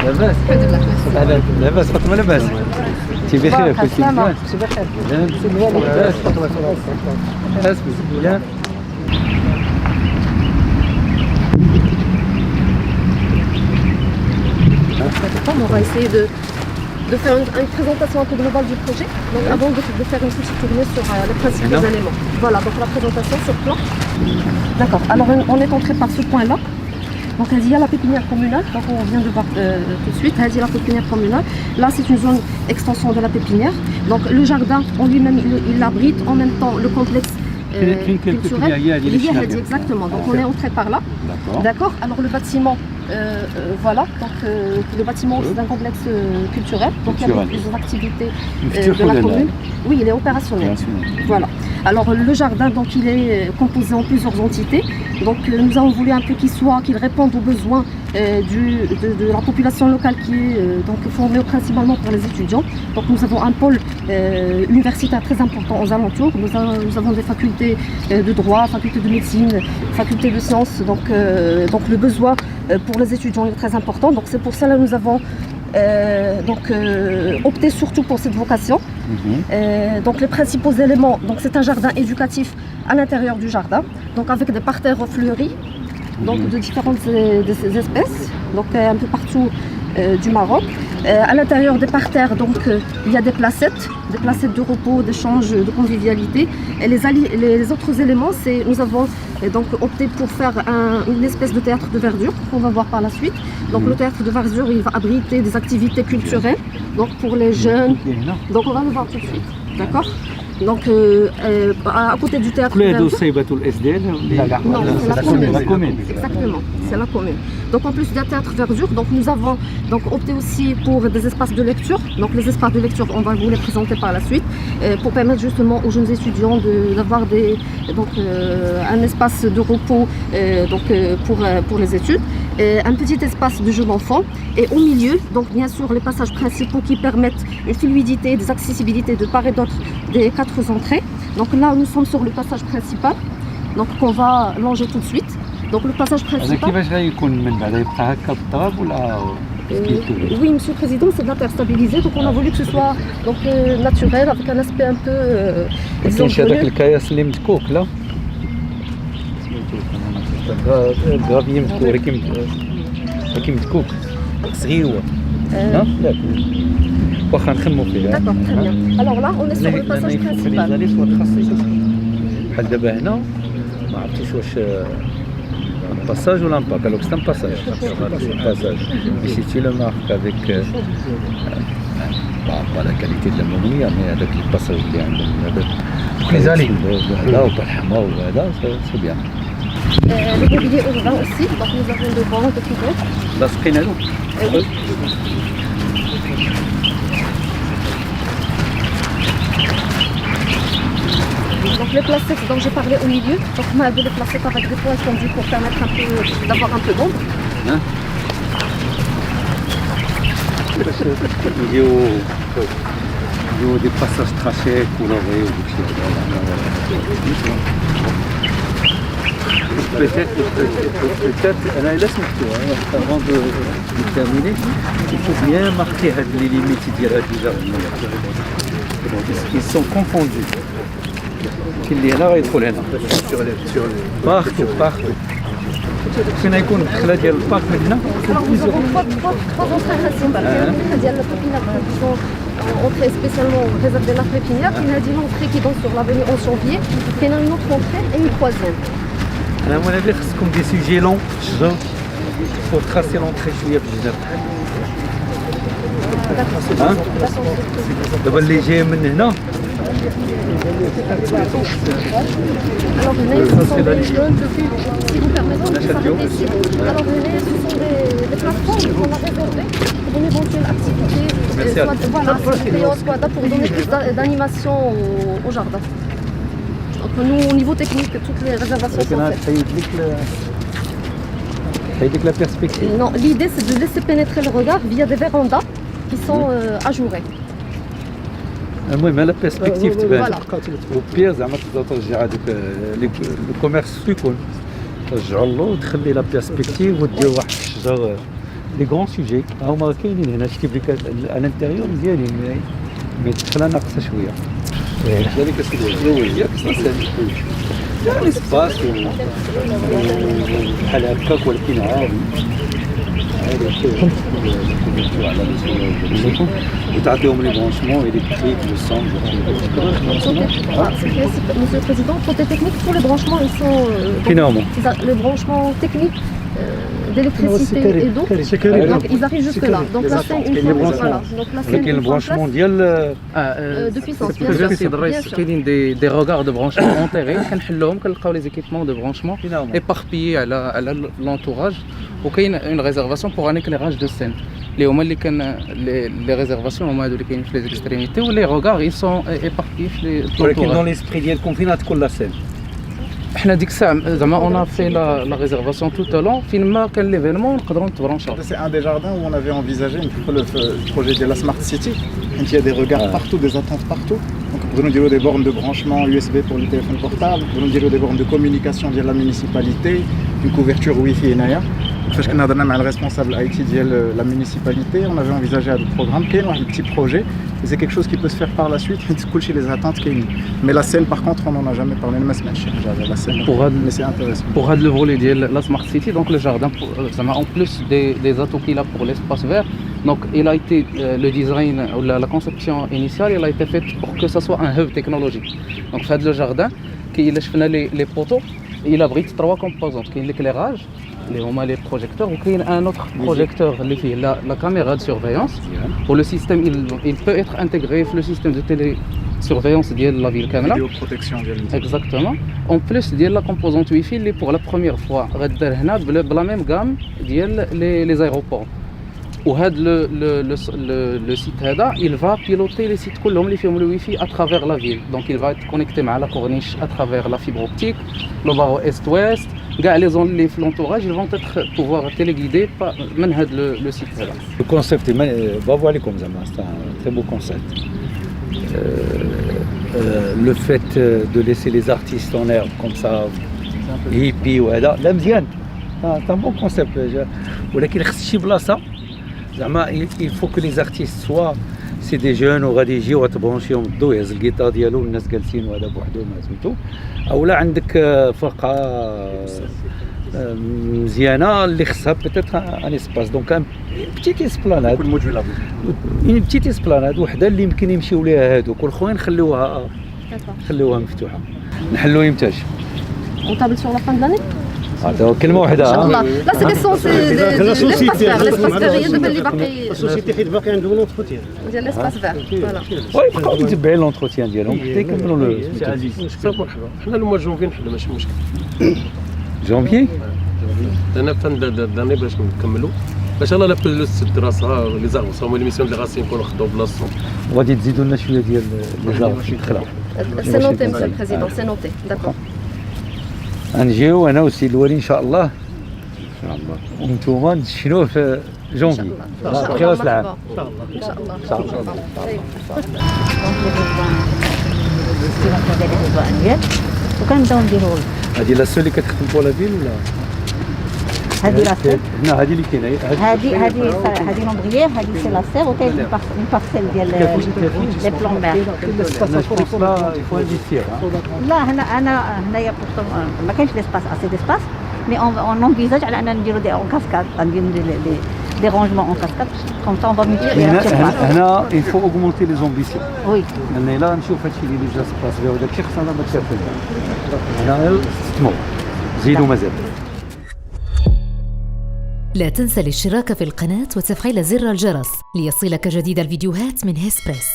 لاباس؟ لاباس فاطمة لاباس؟ انت بخير كنتي مزيان؟ كنت بخير. لاباس لاباس مزيان. On va essayer de faire une présentation un peu globale du projet. Donc avant de faire une petite tournée sur les principaux éléments. Voilà, donc la présentation sur plan. D'accord, alors on est entré par ce point-là. Donc il y a la pépinière communale, donc on vient de voir tout de suite, il y a la pépinière communale. Là c'est une zone extension de la pépinière. Donc le jardin en lui-même il abrite en même temps le complexe culturel. Exactement, donc on est entré par là. D'accord. Alors le bâtiment, voilà, donc le bâtiment c'est un complexe culturel, donc il y a plusieurs activités de la commune. Oui, il est opérationnel. Voilà. Alors le jardin, donc il est composé en plusieurs entités. Donc nous avons voulu un peu qu'il réponde aux besoins de la population locale qui est donc formée principalement par les étudiants. Donc nous avons un pôle universitaire très important aux alentours. Nous avons des facultés de droit, faculté de médecine, faculté de sciences. Donc le besoin pour les étudiants est très important. Donc c'est pour cela que nous avons opté surtout pour cette vocation. Donc les principaux éléments, donc c'est un jardin éducatif à l'intérieur du jardin, donc avec des parterres fleuris, donc de différentes espèces, donc un peu partout du Maroc. À l'intérieur des parterres, donc il y a des placettes de repos, d'échange, de convivialité. Et les autres éléments, c'est nous avons donc opté pour faire une espèce de théâtre de verdure qu'on va voir par la suite. Donc le théâtre de verdure, il va abriter des activités culturelles, donc pour les jeunes. Donc on va le voir tout de suite, d'accord? Donc à côté du théâtre de verdure. Non, c'est la commune. Exactement, c'est la commune. Donc en plus du théâtre verdure, donc nous avons donc opté aussi pour des espaces de lecture. Donc les espaces de lecture, on va vous les présenter par la suite, pour permettre justement aux jeunes étudiants d'avoir un espace de repos pour les études. Un petit espace de jeu d'enfants et au milieu, donc bien sûr les passages principaux qui permettent une fluidité, des accessibilités de part et d'autre des 4 entrées. Donc là nous sommes sur le passage principal, donc qu'on va longer tout de suite. Donc le passage principal. Oui, Monsieur le Président, c'est de la terre stabilisée, donc on a voulu que ce soit donc naturel, avec un aspect un peu. غافي مذكور كيما مذكوك صغير هو لا واخا نخمو فيه. D'accord, très bien. Alors là, on est sur le passage principal. بحال دابا هنا ما عرفتيش واش un passage ou l'impact. Alors c'est un passage. Ici tu le marques avec pas la qualité de la mobilier, mais avec le passage اللي عندهم les allées là ou pas الحما وهذا c'est bien. Le mobilier urbain aussi, donc nous avons de bancs, de cuvettes. Là, c'est Pinello. Oui. Donc les placettes dont j'ai parlé au milieu, donc on a des placettes avec des points tendus pour permettre d'avoir un peu d'ombre. Il y a des passages tracés, colorés ou des choses. Peut-être, avant de terminer, il faut bien marquer les limites du jardin. Ils sont confondus. Qu'il y a là et trop là. Partout. فين يكون الدخله ديال البارك من هنا؟ Nous avons trois entrées principales. Il y a la pépinière qui sont entrées spécialement réservées à la pépinière. Il y a une entrée qui donne sur l'avenue 11 janvier. Il y a une autre entrée et une troisième. انا وانا اللي خصكم دي سوجي لون شجر pour tracer l'entrée شويه بالجنب. دابا اللي جاي من هنا Alors venez, ce sont des jeunes, si vous permettez, on s'arrête ici. Alors venez, ce sont des plateformes qu'on a réservées pour une éventuelle activité, soit pour donner plus d'animation au jardin. Donc nous, au niveau technique, toutes les réservations sont faites. la perspective. Non, l'idée c'est de laisser pénétrer le regard via des vérandas qui sont ajourées. المهم على بيرسبكتيف تبان وبير زعما تقدر ترجع هذوك لو كوميرس يكون ترجعوا له وتخلي لا بيرسبكتيف ودير واحد الشجر لي غران سوجي هما كاينين هنا شتي بليك على الانتيريور مزيانين مي الدخله ناقصه شويه هذيك السيديه يعني سباس بحال هكاك ولكن عادي وتعطيهم لي برونشمون électriques le sang Monsieur le Président, côté technique, tous les branchements ils sont finalement les branchements techniques d'électricité et d'eau, donc ils arrivent jusque là. Donc là c'est une fois voilà. Donc là c'est le branchement ديال de puissance. كاينين دي روغار دو برونشمون اونتيري كنحلوهم كنلقاو لي زيكيبمون دو برونشمون ايباربيي على لونتوراج وكاين اون ريزيرفاسيون بور ان éclairage de scène اللي هما اللي كان لي ريزيرفاسيون هما هادو اللي كاينين في لي زيكستريميتي ولي روغار اي سون ايباربيي في ولكن دون ليسبري ديالكم فين غتكون لا سين حنا ديك الساعه زعما اون في لا ريزيرفاسيون توت لون فين ما كان ليفينمون نقدروا نتبرونشاو. C'est un des jardins où on avait envisagé le projet de la Smart City. Il y a des regards partout, des attentes partout. Donc nous dirons des bornes de branchement USB pour les téléphones portables, nous dirons des bornes de communication via la municipalité, une couverture Wi-Fi et Naya. Parce qu'on a donné à le responsable IT de la municipalité, on avait envisagé un programme qui est un petit projet. Et c'est quelque chose qui peut se faire par la suite, chez les attentes qu'il y a. Mais la scène, par contre, on n'en a jamais parlé. La scène, mais c'est intéressant. Pour le volet de la Smart City, donc le jardin, en plus des atouts qu'il a pour l'espace vert, donc il a été le design ou la conception initiale, il a été faite pour que ça soit un hub technologique. Donc le jardin, qui les poteaux, il abrite 3 composantes, qui est l'éclairage, les projecteurs, ou qu'il y a un autre projecteur, la caméra de surveillance, où le système il peut être intégré dans le système de télésurveillance de la ville Kamla. Vidéoprotection. Exactement. En plus de la composante Wi-Fi, pour la première fois, la même gamme les aéroports. Le site il va piloter les sites qui ont le Wi-Fi à travers la ville. Donc il va être connecté à la corniche à travers la fibre optique, le barreau est-ouest. Les zones de l'entourage ils vont être pouvoir téléguider par le site. Le concept est bravo عليكم زعما c'est un très beau concept. Le fait de laisser les artistes en herbe comme ça hippie وهذا لا مزيان c'est un bon concept ولكن خص شي بلاصه زعما il faut que les artistes soient c'est des jeunes وغادي يجيو وتبرونشيهم الضو يهز الكيتار ديالو والناس جالسين وهذا بوحدو ما سميتو اولا عندك فرقه مزيانه اللي خصها بيتيت ان اسباس دونك ان بتيت اسبلاناد اون بتيت اسبلاناد وحده اللي يمكن يمشيو ليها هادوك والاخرين خليوها مفتوحه نحلوا يمتاش On table sur la fin de l'année. هذا كلمه واحده لا سي كيسون سي ليسباس فير ليسباس فير هي دابا اللي باقي السوسيتي حيت باقي عندهم لونتروتيان ديال ليسباس فير فوالا ويبقاو متبعين لونتروتيان ديالهم حتى يكملوا لو سي عزيز مرحبا حنا الموا جونفي نحلوا ماشي مشكل جونفي انا فان داني باش نكملوا باش الله لا بلوس الدراسه لي زارفس هما لي ميسيون دي راسي يكونوا خداو بلاصتهم وغادي تزيدوا لنا شويه ديال لي زارفس دخلها سي نوتي مسيو البريزيدون سي نوتي داكور غنجيو انا والسي الوالي ان شاء الله ان شاء الله وانتوما تشنوه في جونفي بخير العام ان شاء الله ان شاء الله وكنبداو نديرو هذه لا سول اللي كتخدم بولا فيل ولا هذه لاسير هنا هذه اللي كاينه هذه لومبريير هذه سي لاسير وكاين اون بارسيل ديال لي بلومبير يفوا انفيستير لا هنايا ما كاينش ليسباس اسي ديسباس مي اون انفيزاج على اننا نديرو دي اون كاسكاد غنديرو دي رونجمون اون كاسكاد كوم سا اون فا ميتيليزي هنا il faut augmenter les ambitions وي لان الا نشوف هادشي اللي جا سباس فيه وداك الشيء خصنا ما تشافوش هنا ستمو زيدوا مازال لا تنسى الاشتراك في القناة وتفعيل زر الجرس ليصلك جديد الفيديوهات من هيسبريس.